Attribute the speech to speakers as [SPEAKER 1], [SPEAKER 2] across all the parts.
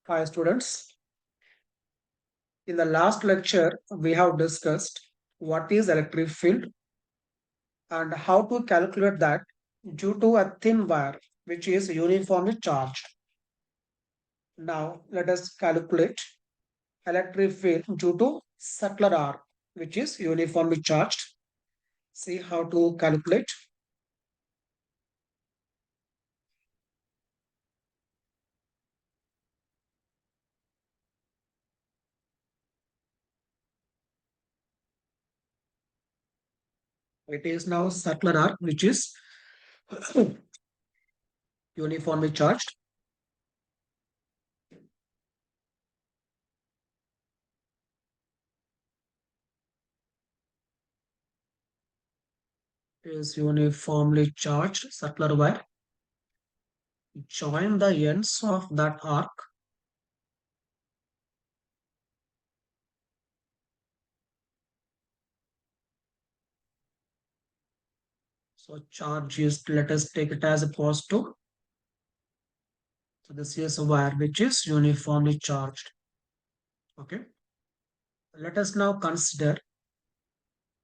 [SPEAKER 1] Hi students, in the last lecture we have discussed what is electric field and how to calculate that due to a thin wire which is uniformly charged. Now let us calculate electric field due to circular arc which is uniformly charged. See how to calculate. It is now circular arc which is uniformly charged. Is uniformly charged circular wire. Join the ends of that arc. So charge is, let us take it as a positive. So this is a wire which is uniformly charged. Okay. Let us now consider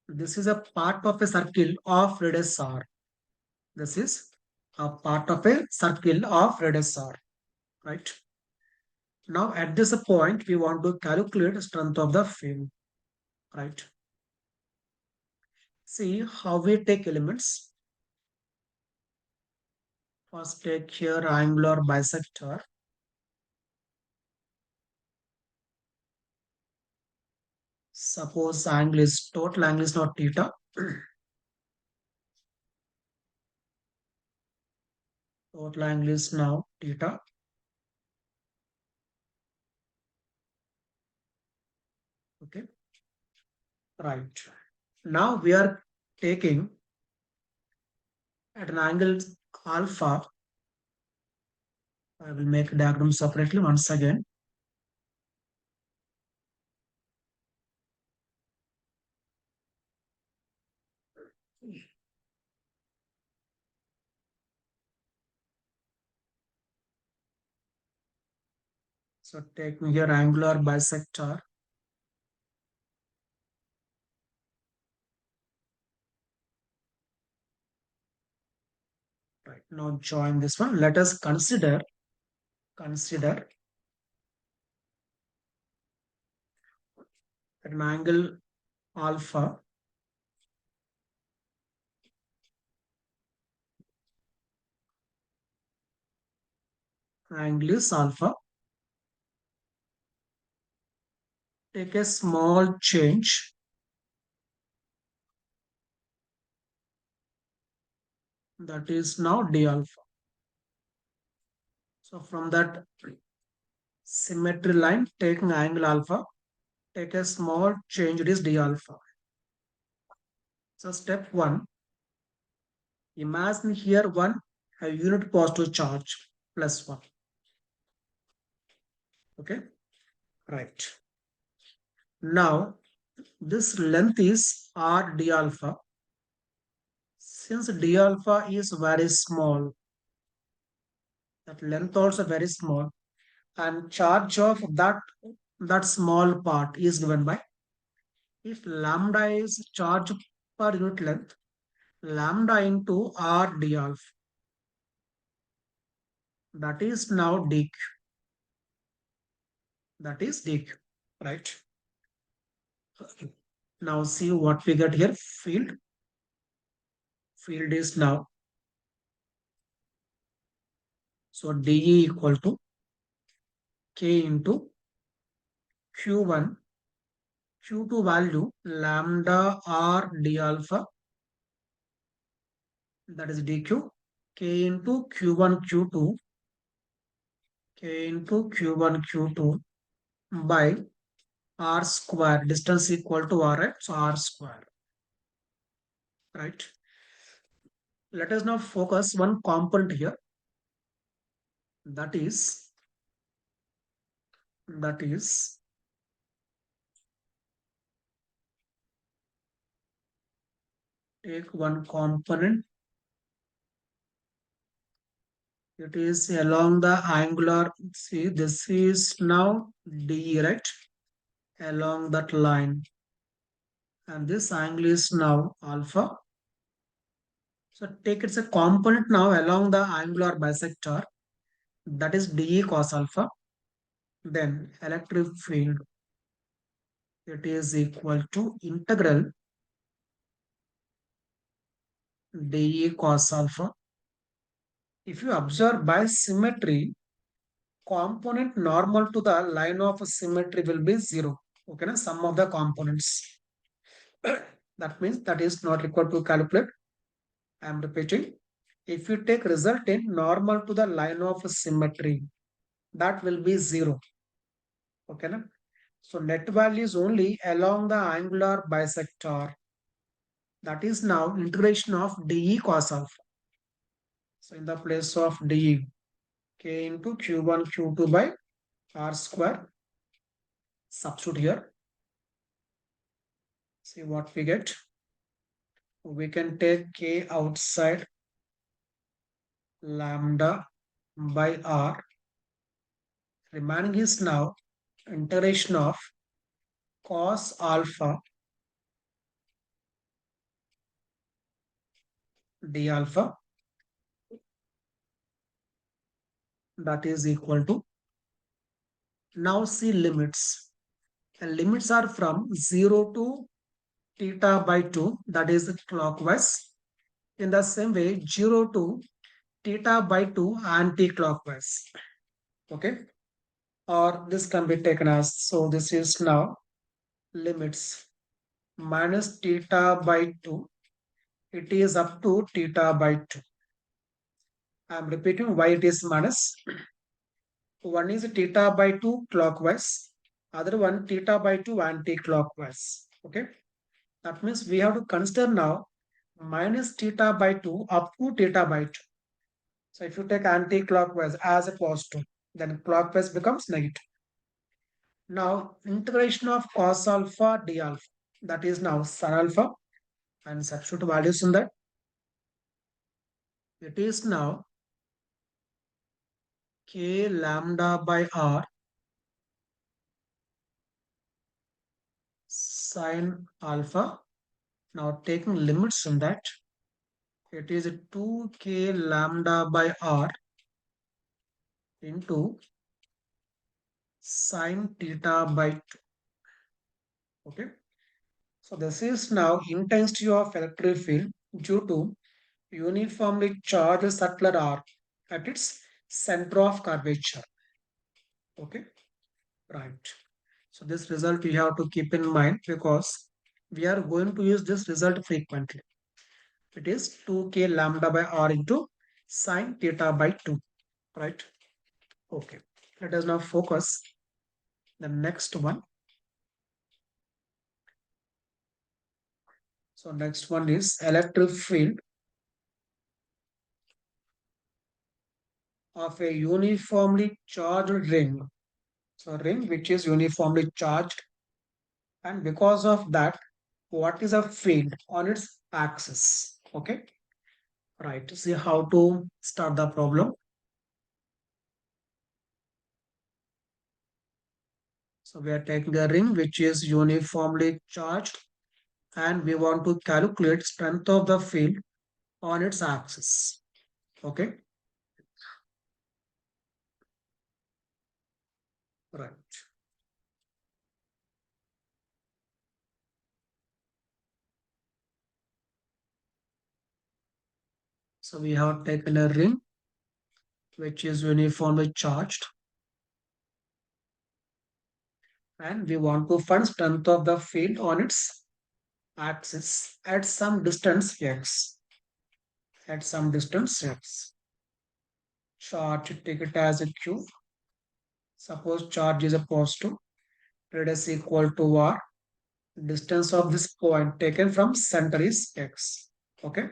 [SPEAKER 1] this is a part of a circle of radius r. This is a part of a circle of radius r. Right. Now at this point we want to calculate the strength of the field. Right. See how we take elements. First take here angular bisector. Suppose total angle is not theta. Total angle is now theta. Okay. Right. Now we are taking at an angle alpha. I will make a diagram separately once again. So taking here angular bisector. Right. Now join this one. Let us consider at an angle alpha. Angle is alpha. Take a small change. That is now d alpha. So from that symmetry line, taking angle alpha, take a small change, it is d alpha. So step 1, imagine here one a unit positive charge plus 1. Okay, right. Now this length is r d alpha. Since d alpha is very small, that length also very small, and charge of that small part is given by, if lambda is charge per unit length, lambda into r d alpha, that is now dq. That is dq, right? Now see what we get here. Field is now, so dE equal to k into q1, q2 value lambda r d alpha, that is dq, k into q1 q2, k into q1 q2 by r square, distance equal to r, right? So r square, right? Let us now focus one component here, that is take one component It is along the angular. See, this is now D, right? Along that line. And this angle is now alpha. So take it's a component now along the angular bisector. That is dE cos alpha. Then electric field. It is equal to integral dE cos alpha. If you observe by symmetry, component normal to the line of symmetry will be 0. Okay, na? Sum of the components. That means that is not required to calculate. I am repeating. If you take resultant normal to the line of symmetry, that will be 0. Okay, na? So net value is only along the angular bisector. That is now integration of dE cos alpha. So in the place of dE, k into q1 q2 by r square. Substitute here. See what we get. We can take k outside lambda by r. Remaining is now integration of cos alpha d alpha, that is equal to, now see limits. And limits are from 0 to theta by 2, that is clockwise. In the same way, 0 to theta by 2 anti-clockwise. Okay. Or this can be taken as, so this is now limits minus theta by 2. It is up to theta by 2. I am repeating why it is minus. One is theta by 2 clockwise, other one theta by 2 anti-clockwise. Okay. That means we have to consider now minus theta by 2 up to theta by 2. So if you take anti-clockwise as a positive, then clockwise becomes negative. Now integration of cos alpha d alpha, that is now sin alpha, and substitute values in that. It is now k lambda by r sin alpha. Now taking limits in that, it is 2k lambda by r into sin theta by 2. Okay. So this is now intensity of electric field due to uniformly charged circular arc at its center of curvature. Okay. Right. So this result you have to keep in mind because we are going to use this result frequently. It is 2k lambda by r into sine theta by 2. Right. Okay. Let us now focus the next one. So next one is electric field of a uniformly charged ring. So ring which is uniformly charged, and because of that, what is a field on its axis? Okay. Right. See how to start the problem. So we are taking a ring which is uniformly charged and we want to calculate strength of the field on its axis. Okay. Right. So we have taken a ring which is uniformly charged and we want to find strength of the field on its axis at some distance x. At some distance x. Charge, take it as a q. Suppose charge is a positive, radius equal to r. Distance of this point taken from center is x. Okay.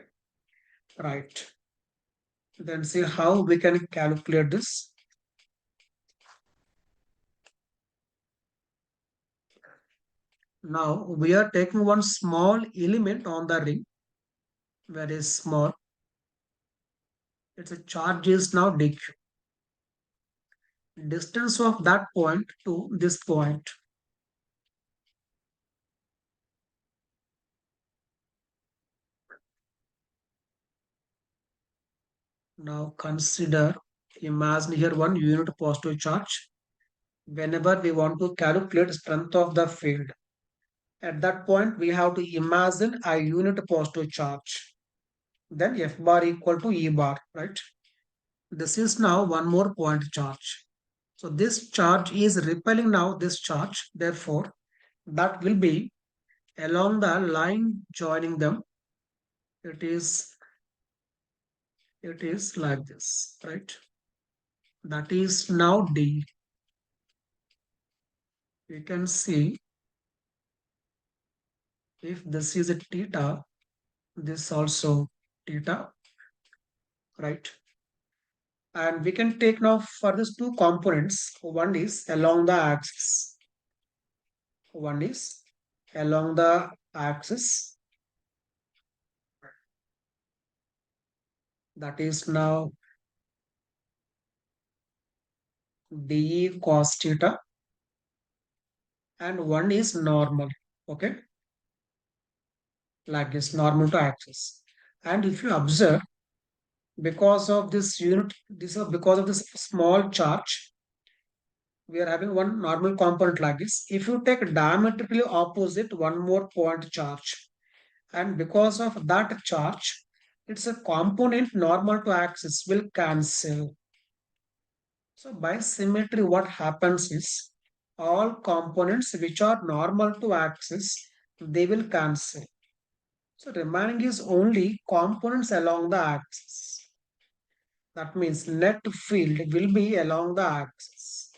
[SPEAKER 1] Right. Then see how we can calculate this. Now we are taking one small element on the ring, very small. Its a charge is now dq. Distance of that point to this point. Now consider, imagine here one unit positive charge. Whenever we want to calculate strength of the field, at that point we have to imagine a unit positive charge. Then F bar equal to E bar, right? This is now one more point charge. So this charge is repelling now this charge. Therefore, that will be along the line joining them. It is like this, right? That is now D. We can see if this is a theta, this also theta, right? And we can take now for these two components. One is along the axis. One is along the axis. That is now dE cos theta. And one is normal. Okay. Like this, normal to axis. And if you observe, because of this unit, because of this small charge, we are having one normal component like this. If you take diametrically opposite one more point charge, and because of that charge, it's a component normal to axis will cancel. So by symmetry, what happens is all components which are normal to axis, they will cancel. So remaining is only components along the axis. That means net field will be along the axis.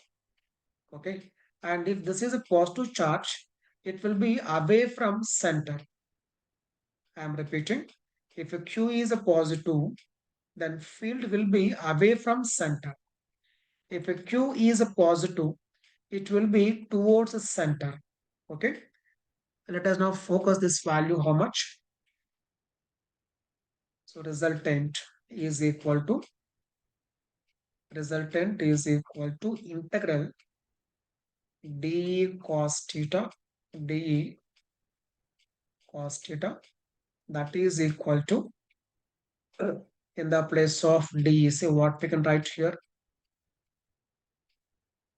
[SPEAKER 1] Okay. And if this is a positive charge, it will be away from center. I am repeating. If a Q is a positive, then field will be away from center. If a Q is a positive, it will be towards the center. Okay. Let us now focus this value how much. So resultant is equal to integral d cos theta d cos theta, that is equal to in the place of d, say what we can write here,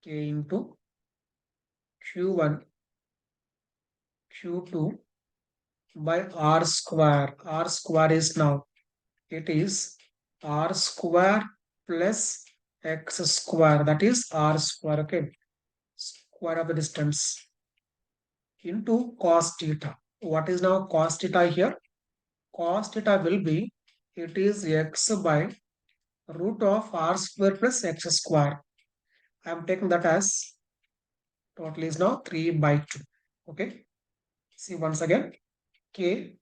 [SPEAKER 1] k into q1 q2 by r square. R square is now, it is r square plus x square, that is r square, okay, square of the distance, into cos theta. What is now cos theta here? Cos theta will be, it is x by root of r square plus x square. I am taking that as total is now 3 by 2. Okay. See once again, k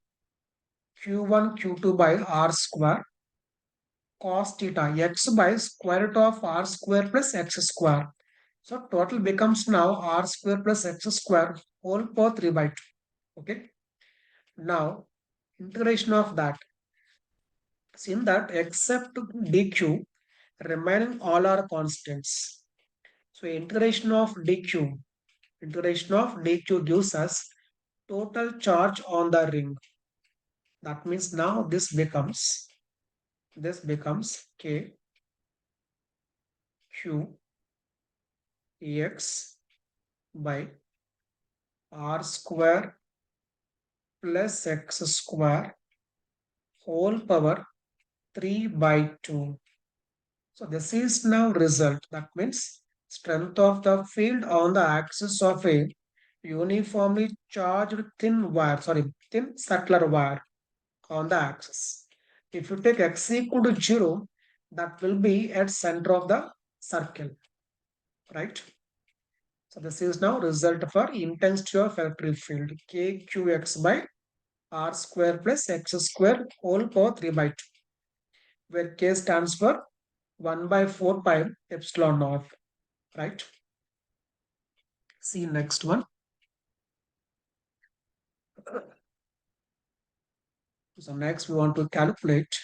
[SPEAKER 1] q1 q2 by r square cos theta x by square root of r square plus x square. So total becomes now r square plus x square whole power 3 by 2. Okay. Now integration of that. Since that except dq, remaining all are constants. So integration of dq gives us total charge on the ring. That means now this becomes k q x by r square plus x square whole power 3 by 2. So this is now result. That means strength of the field on the axis of a uniformly charged thin circular wire on the axis. If you take x equal to 0, that will be at center of the circle, right? So this is now result for intensity of electric field, kqx by r square plus x square whole power 3 by 2, where k stands for 1 by 4 pi epsilon naught, right? See next one. So next we want to calculate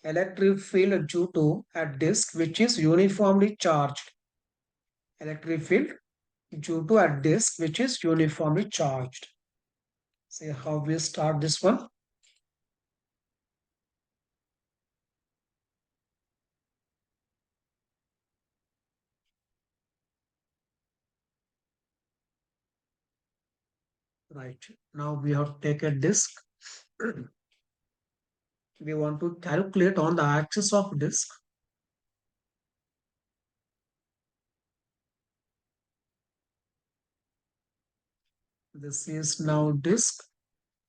[SPEAKER 1] Electric field due to a disk which is uniformly charged. Electric field due to a disk which is uniformly charged. See how we start this one. Right. Now we have taken a disk. We want to calculate on the axis of disk. This is now disk.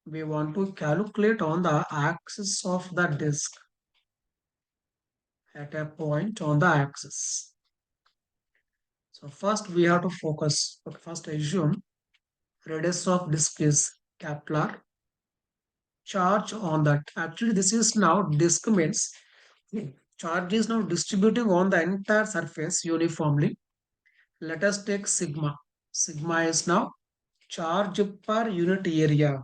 [SPEAKER 1] We want to calculate on the axis of the disk at a point on the axis. So first we have to focus. But first assume radius of disk is capital R. Charge on that. Actually, this is now disk means charge is now distributing on the entire surface uniformly. Let us take sigma. Sigma is now charge per unit area.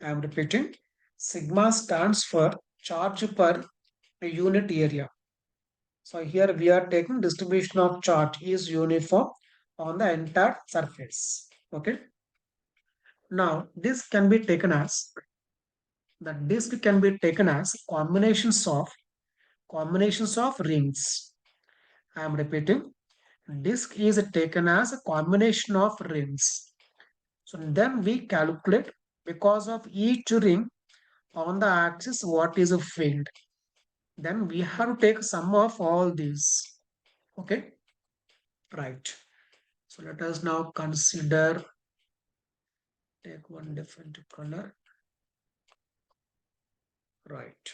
[SPEAKER 1] I am repeating. Sigma stands for charge per unit area. So here we are taking distribution of charge is uniform on the entire surface. Okay. Now this can be taken as the disk can be taken as combinations of rings. I am repeating. Disk is taken as a combination of rings. So then we calculate because of each ring on the axis what is a field. Then we have to take sum of all these. Okay. Right. So let us now consider, take one different color. Right.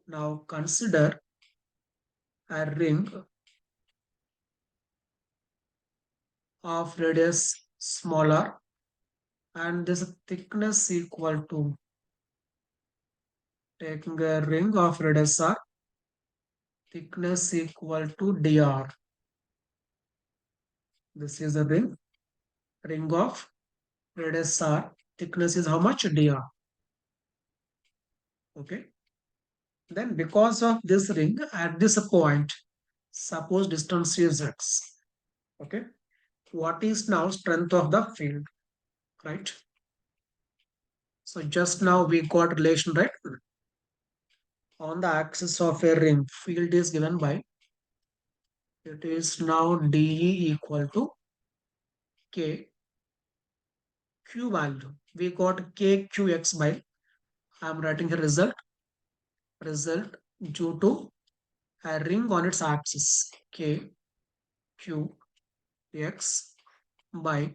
[SPEAKER 1] Now consider a ring of radius smaller and this thickness equal to, taking a ring of radius r, thickness equal to dr. This is a ring of radius r, thickness is how much? Dr. Okay. Then because of this ring at this point, suppose distance is x. Okay. What is now strength of the field? Right. So just now we got relation, right? On the axis of a ring, field is given by, it is now dE equal to K Q value. We got KQX by, I am writing the result due to a ring on its axis KQX by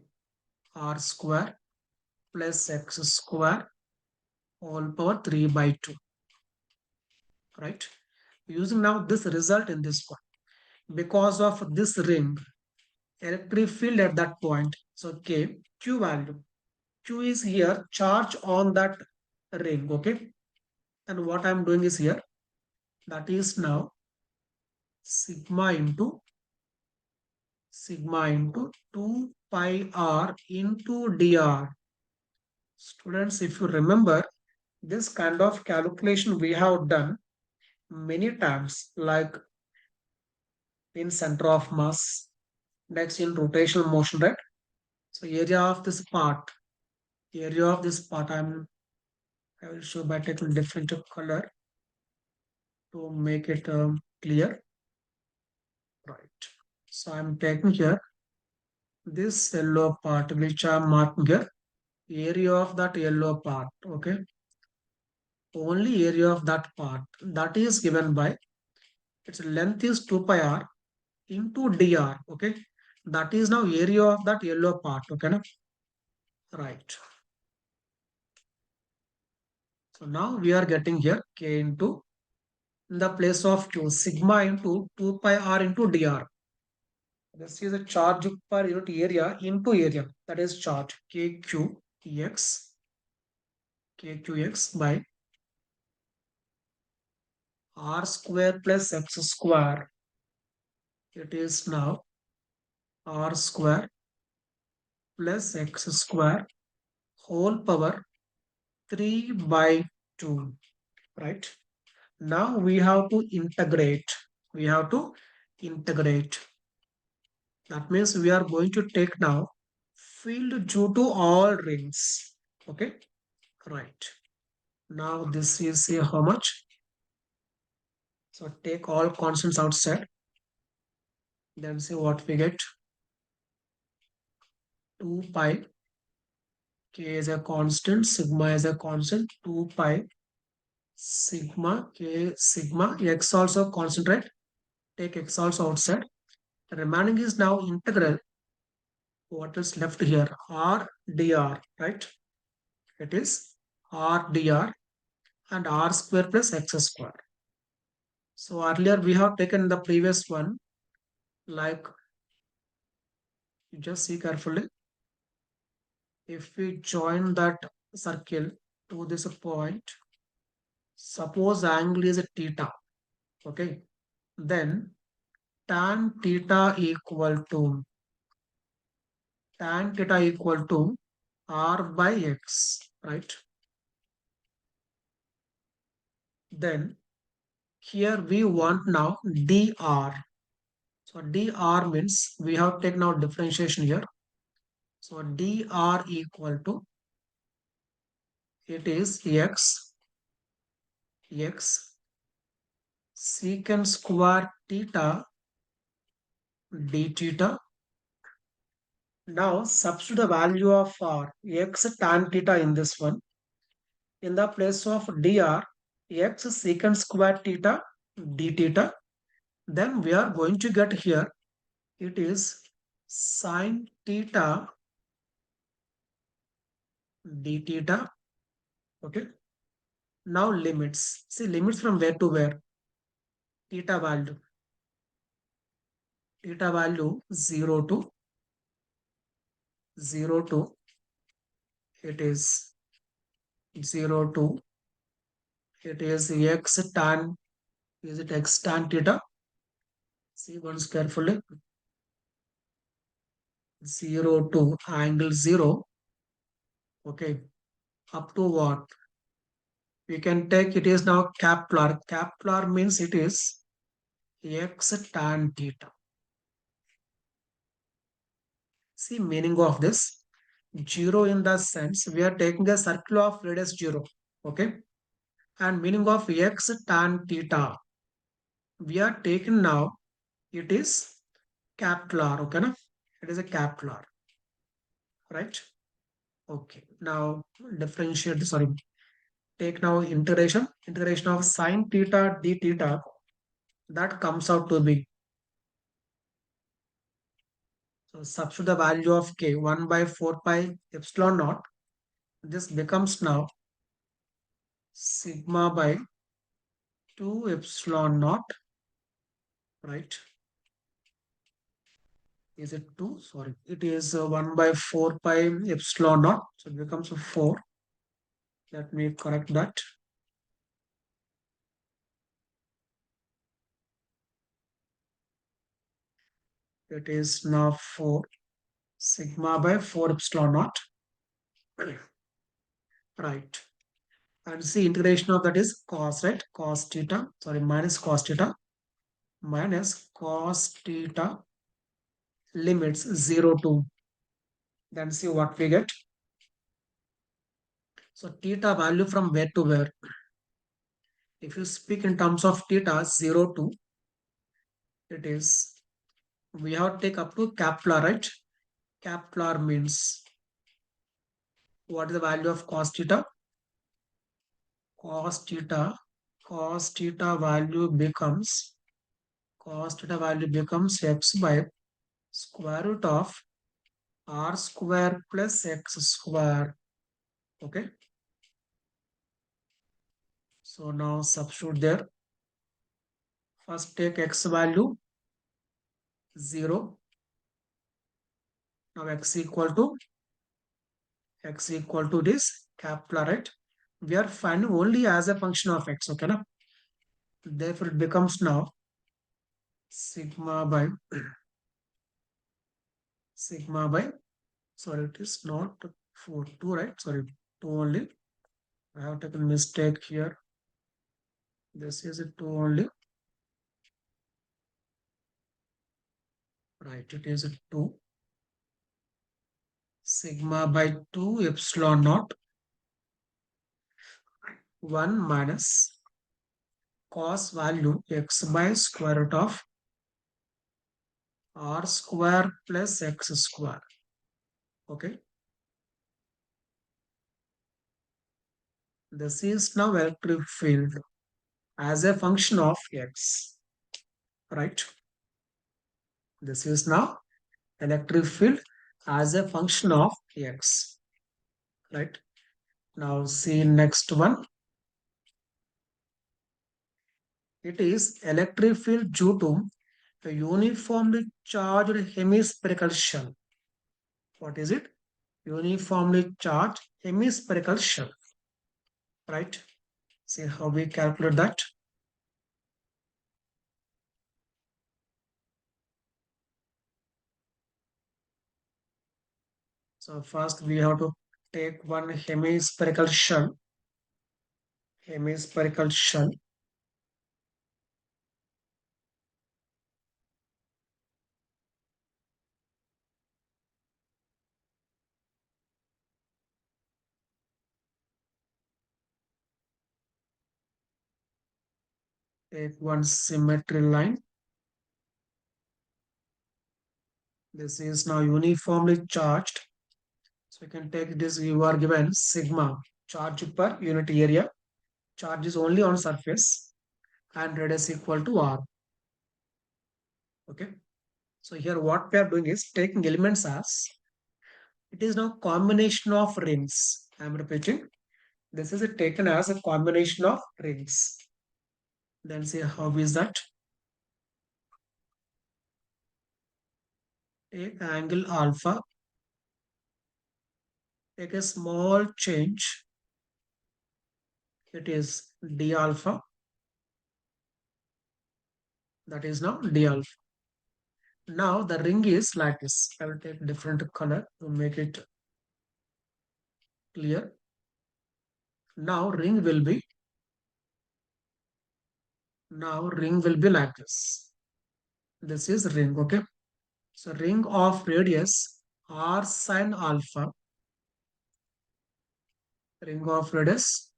[SPEAKER 1] R square plus X square all power 3 by 2. Right? Using now this result in this one. Because of this ring, electric field at that point. So K, Q value. Q is here, charge on that ring. Okay. And what I'm doing is here, that is now sigma into 2 pi r into dr. Students, if you remember, this kind of calculation we have done many times, like in center of mass, next in rotational motion, right? So area of this part, I will show by taking different color to make it clear. Right. So I'm taking here this yellow part which I'm marking here, area of that yellow part. Okay. Only area of that part that is given by, its length is 2 pi r into dr. Okay. That is now area of that yellow part. Okay. No? Right. So now we are getting here k into, in the place of q, sigma into 2 pi r into dr. This is a charge per unit area into area. That is charge kqx by r square plus x square. It is now r square plus x square whole power 3 by 2. Right. Now we have to integrate. We have to integrate. That means we are going to take now field due to all rings. Okay, right. Now this is how much? So take all constants outside. Then see what we get. 2 pi. K is a constant. Sigma is a constant. 2 pi. Sigma. K. Sigma. X also constant, right? Take x also outside. The remaining is now integral. What is left here? R dr, right? It is R dr and R square plus X square. So earlier we have taken the previous one, like you just see carefully. If we join that circle to this point, suppose angle is a theta, okay? Then tan theta equal to R by X, right? Then here we want now dr. So dr means we have taken out differentiation here. So dr equal to, it is x secant square theta d theta. Now substitute the value of x tan theta in this one. In the place of dr, x secant square theta d theta. Then we are going to get here, it is sine theta d theta. Okay. Now limits. See limits from where to where? Theta value. Theta value 0 to it is 0 to it is x tan, is it x tan theta? See once carefully. 0 to angle 0. Okay. Up to what? We can take, it is now Kepler. Kepler means it is x tan theta. See meaning of this. 0 in the sense we are taking a circle of radius 0. Okay. And meaning of x tan theta. We are taking now, it is Kepler. Okay. Na? It is a Kepler. Right. Okay. Now differentiate, sorry. Take now integration of sine theta d theta, that comes out to be, so substitute the value of k 1 by 4 pi epsilon naught. This becomes now sigma by 2 epsilon naught, right? Is it 2? Sorry, it is 1 by 4 pi epsilon naught. So it becomes a 4. Let me correct that. It is now 4 sigma by 4 epsilon naught. Right. And see integration of that is cos, right? Cos theta, sorry, minus cos theta limits 0 to, then see what we get. So theta value from where to where? If you speak in terms of theta 0 to, it is, we have to take up to Kepler, right? Kepler means what is the value of cos theta? Cos theta, cos theta value becomes, cos theta value becomes x by square root of r square plus x square. Okay. So now substitute there. First take x value 0. Now x equal to this Kepler, right? We are finding only as a function of x, okay? Na? Therefore, it becomes now sigma by sigma by, sorry, it is not 4, 2, right? Sorry, 2 only. I have taken mistake here. This is a 2 only. Right, it is a 2. Sigma by 2 epsilon naught 1 minus cos value x by square root of r square plus x square. Okay. This is now electric field as a function of x. Right. This is now electric field as a function of x. Right. Now see next one. It is electric field due to a uniformly charged hemispherical shell. What is it? Uniformly charged hemispherical shell. Right? See how we calculate that. So first we have to take one hemispherical shell. Hemispherical shell. Take one symmetry line. This is now uniformly charged. So you can take this, you are given sigma, charge per unit area. Charge is only on surface and radius equal to r. Okay. So here what we are doing is taking elements as it is now combination of rings. I am repeating. This is taken as a combination of rings. Then see how is that? Take angle alpha. Take a small change. It is d alpha. That is now d alpha. Now the ring is like this. I will take different color to make it clear. Now ring will be like this. This is ring, okay? So ring of radius r sine alpha, ring of radius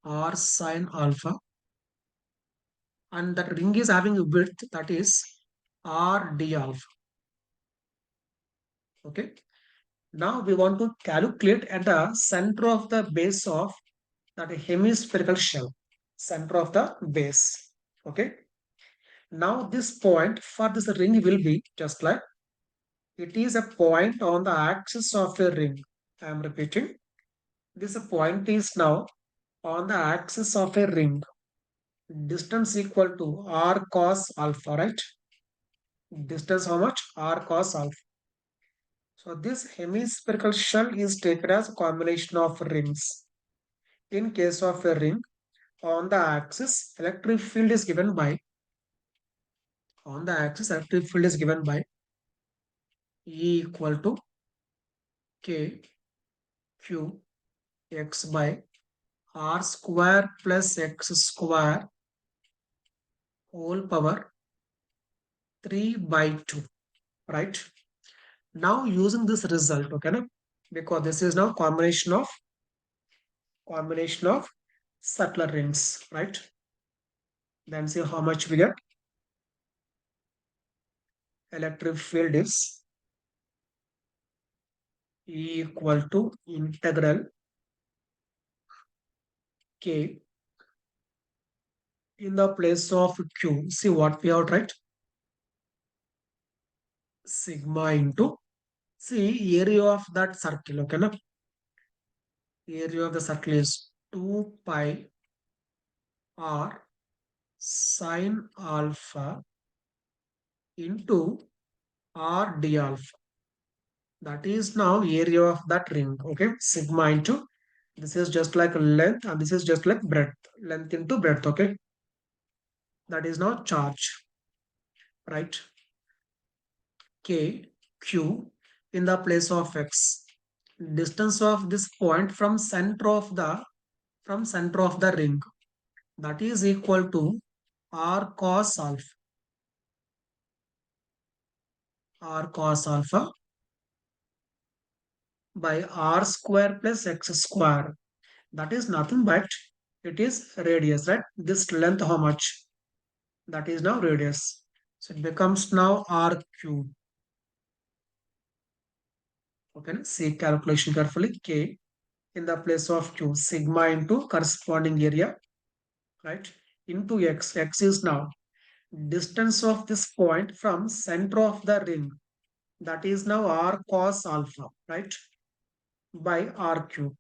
[SPEAKER 1] r sine alpha, and that ring is having a width that is r d alpha. Okay. Now we want to calculate at the center of the base of that hemispherical shell, center of the base. Okay. Now this point for this ring will be just like it is a point on the axis of a ring. I am repeating. This point is now on the axis of a ring. Distance equal to r cos alpha, right? Distance how much? R cos alpha. So this hemispherical shell is taken as a combination of rings. In case of a ring, on the axis, electric field is given by E equal to K Q x by r square plus x square whole power 3 by 2, right? Now using this result, okay, na? Because this is now combination of subtler rings, right? Then see how much we get. Electric field is E equal to integral K in the place of Q. See what we have, right? Sigma into, see area of that circle, okay, na? Area of the circle is 2 pi r sine alpha into r d alpha. That is now area of that ring, okay? Sigma into, this is just like length and this is just like breadth. Length into breadth, okay? That is now charge, right? K, Q in the place of x. Distance of this point from center of the ring. that is equal to r cos alpha, r cos alpha by r square plus x square. That is nothing but it is radius, right? This length how much? That is now radius. So it becomes now r cube. Okay, see calculation carefully. K in the place of q, sigma into corresponding area, right? Into x. X is now distance of this point from center of the ring. That is now r cos alpha, right? By r cube.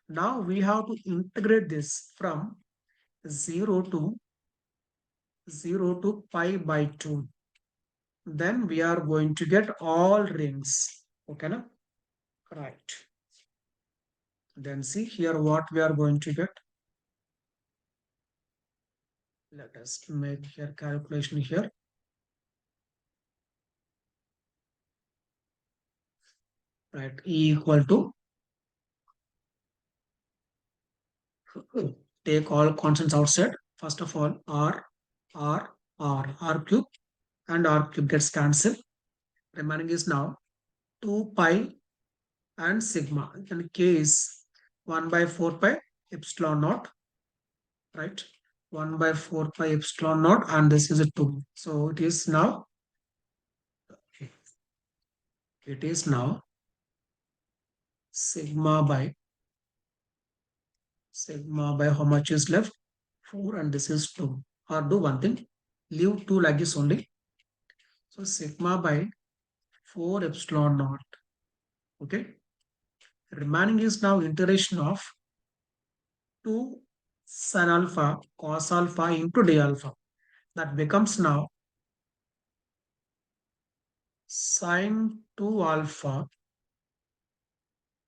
[SPEAKER 1] Now we have to integrate this from 0 to 0 to pi by 2. Then we are going to get all rings. Okay, na? Right. Then see here what we are going to get. Let us make here calculation here. Right, E equal to, take all constants outside. First of all, R cube and R cube gets cancelled. Remaining is now 2 pi and sigma. And K is 1 by 4 pi epsilon naught, right? 1 by 4 pi epsilon naught, and this is a 2. So it is now sigma by how much is left? 4, and this is 2. Or do one thing, leave 2 like this only. So sigma by 4 epsilon naught. Okay. Remaining is now integration of 2 sin alpha cos alpha into d alpha. That becomes now sin 2 alpha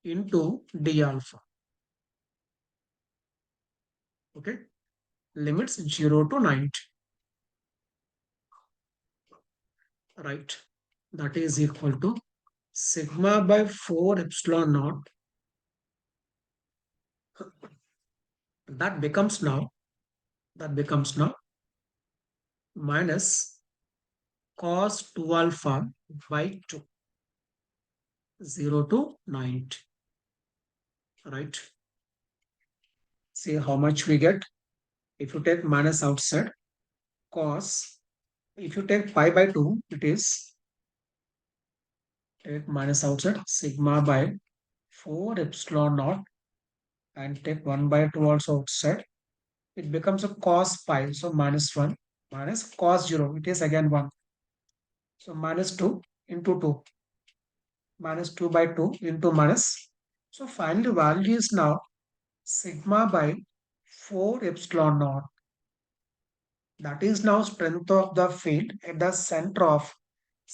[SPEAKER 1] into d alpha. Okay. Limits 0 to 90. Right. That is equal to sigma by 4 epsilon naught. That becomes now minus cos 2 alpha by 2. 0 to 90. Right. See how much we get. If you take minus outside, cos, if you take pi by 2, it is, take minus outside, sigma by 4 epsilon naught, and take 1 by 2 also outside. It becomes a cos pi, so minus 1, minus cos 0, it is again 1. So minus 2 into 2, minus 2 by 2 into minus. So finally value is now sigma by 4 epsilon naught. That is now strength of the field at the center of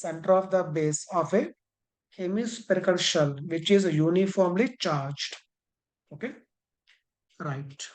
[SPEAKER 1] the base of a hemispherical shell, which is uniformly charged. Okay, right.